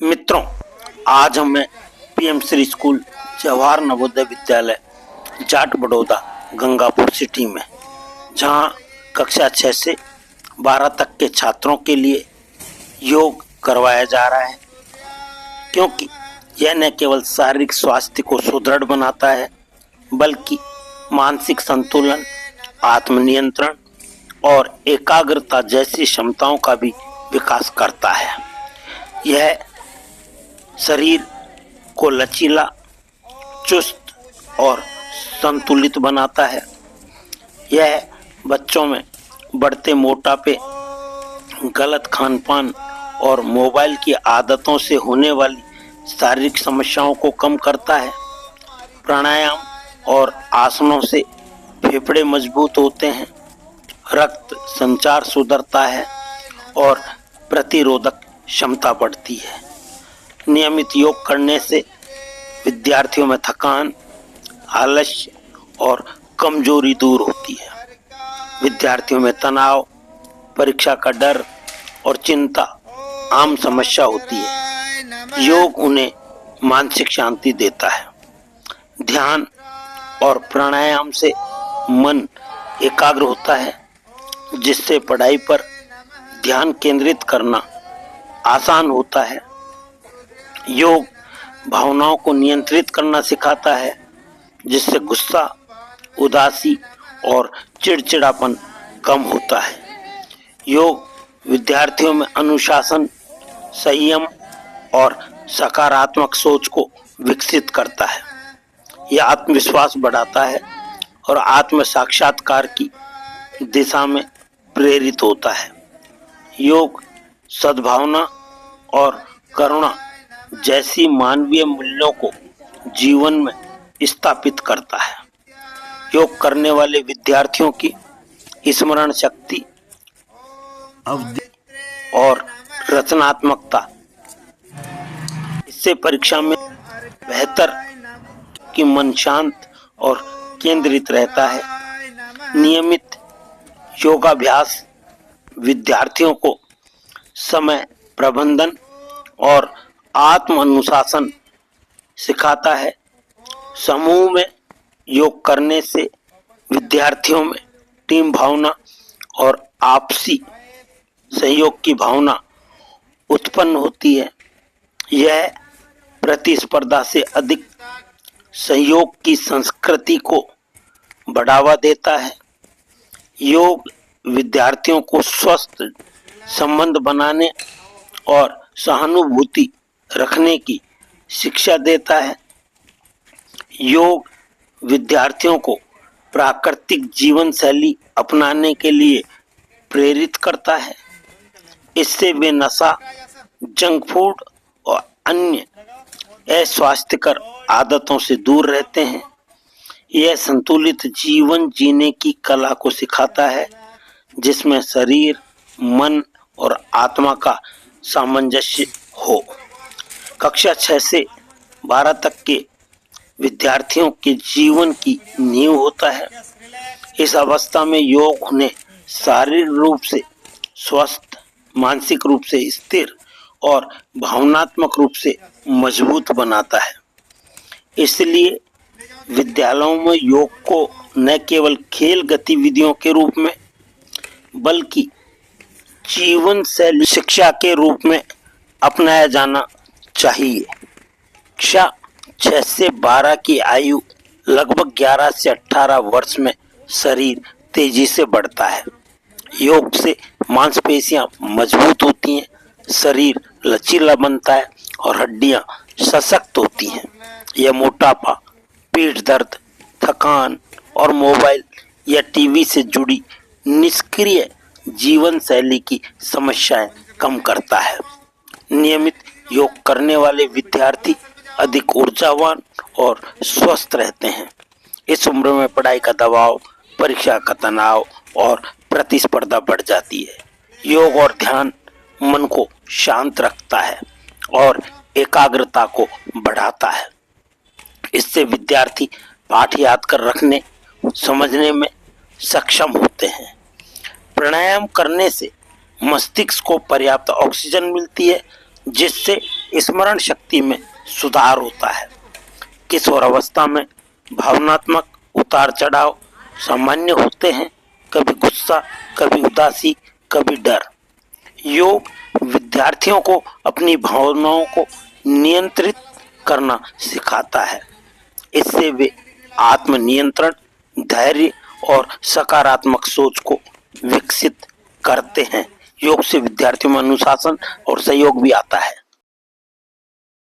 मित्रों, आज हमें PM Shri school Jawahar Navodaya Vidyalaya Jat Baroda Gangapur city में, जहां कक्षा 6 से 12 तक के छात्रों के लिए योग करवाया जा रहा है, क्योंकि यह न केवल शारीरिक स्वास्थ्य को सुदृढ़ बनाता है बल्कि मानसिक संतुलन, आत्मनियंत्रण और एकाग्रता जैसी क्षमताओं का भी विकास करता है। यह शरीर को लचीला, चुस्त और संतुलित बनाता है। यह बच्चों में बढ़ते मोटापे, गलत खान-पान और मोबाइल की आदतों से होने वाली शारीरिक समस्याओं को कम करता है। प्राणायाम और आसनों से फेफड़े मजबूत होते हैं, रक्त संचार सुधरता है और प्रतिरोधक क्षमता बढ़ती है। नियमित योग करने से विद्यार्थियों में थकान, आलस्य और कमजोरी दूर होती है। विद्यार्थियों में तनाव, परीक्षा का डर और चिंता आम समस्या होती है। योग उन्हें मानसिक शांति देता है। ध्यान और प्राणायाम से मन एकाग्र होता है, जिससे पढ़ाई पर ध्यान केंद्रित करना आसान होता है। योग भावनाओं को नियंत्रित करना सिखाता है, जिससे गुस्सा, उदासी और चिड़चिड़ापन कम होता है। योग विद्यार्थियों में अनुशासन, संयम और सकारात्मक सोच को विकसित करता है। यह आत्मविश्वास बढ़ाता है और आत्म साक्षात्कार की दिशा में प्रेरित होता है। योग सद्भावना और करुणा जैसी मानवीय मूल्यों को जीवन में स्थापित करता है। योग करने वाले विद्यार्थियों की स्मरण शक्ति, अवधि और रचनात्मकता इससे परीक्षा में बेहतर कि मन शांत और केंद्रित रहता है। नियमित योगाभ्यास विद्यार्थियों को समय प्रबंधन और आत्म अनुशासन सिखाता है। समूह में योग करने से विद्यार्थियों में टीम भावना और आपसी सहयोग की भावना उत्पन्न होती है। यह प्रतिस्पर्धा से अधिक सहयोग की संस्कृति को बढ़ावा देता है। योग विद्यार्थियों को स्वस्थ संबंध बनाने और सहानुभूति रखने की शिक्षा देता है। योग विद्यार्थियों को प्राकृतिक जीवन शैली अपनाने के लिए प्रेरित करता है। इससे वे नशा, जंक फूड और अन्य अस्वास्थ्यकर आदतों से दूर रहते हैं। यह संतुलित जीवन जीने की कला को सिखाता है, जिसमें शरीर, मन और आत्मा का सामंजस्य हो। कक्षा 6 से 12 तक के विद्यार्थियों के जीवन की नींव होता है। इस अवस्था में योग उन्हें शारीरिक रूप से स्वस्थ, मानसिक रूप से स्थिर और भावनात्मक रूप से मजबूत बनाता है। इसलिए विद्यालयों में योग को न केवल खेल गतिविधियों के रूप में बल्कि जीवन शैली शिक्षा के रूप में अपनाया जाना चाहिए। कक्षा 6 से 12 की आयु लगभग 11 से 18 वर्ष में शरीर तेजी से बढ़ता है। योग से मांसपेशियां मजबूत होती हैं, शरीर लचीला बनता है और हड्डियां सशक्त होती हैं। यह मोटापा, पीठ दर्द, थकान और मोबाइल या टीवी से जुड़ी निष्क्रिय जीवन शैली की समस्याएं कम करता है। नियमित योग करने वाले विद्यार्थी अधिक ऊर्जावान और स्वस्थ रहते हैं। इस उम्र में पढ़ाई का दबाव, परीक्षा का तनाव और प्रतिस्पर्धा बढ़ जाती है। योग और ध्यान मन को शांत रखता है और एकाग्रता को बढ़ाता है। इससे विद्यार्थी पाठ याद कर रखने, समझने में सक्षम होते हैं। प्राणायाम करने से मस्तिष्क को पर्याप्त ऑक्सीजन मिलती है, जिससे स्मरण शक्ति में सुधार होता है। किशोर अवस्था में भावनात्मक उतार चढ़ाव सामान्य होते हैं, कभी गुस्सा, कभी उदासी, कभी डर। योग विद्यार्थियों को अपनी भावनाओं को नियंत्रित करना सिखाता है। इससे वे आत्मनियंत्रण, धैर्य और सकारात्मक सोच को विकसित करते हैं। योग से विद्यार्थियों में अनुशासन और सहयोग भी आता है।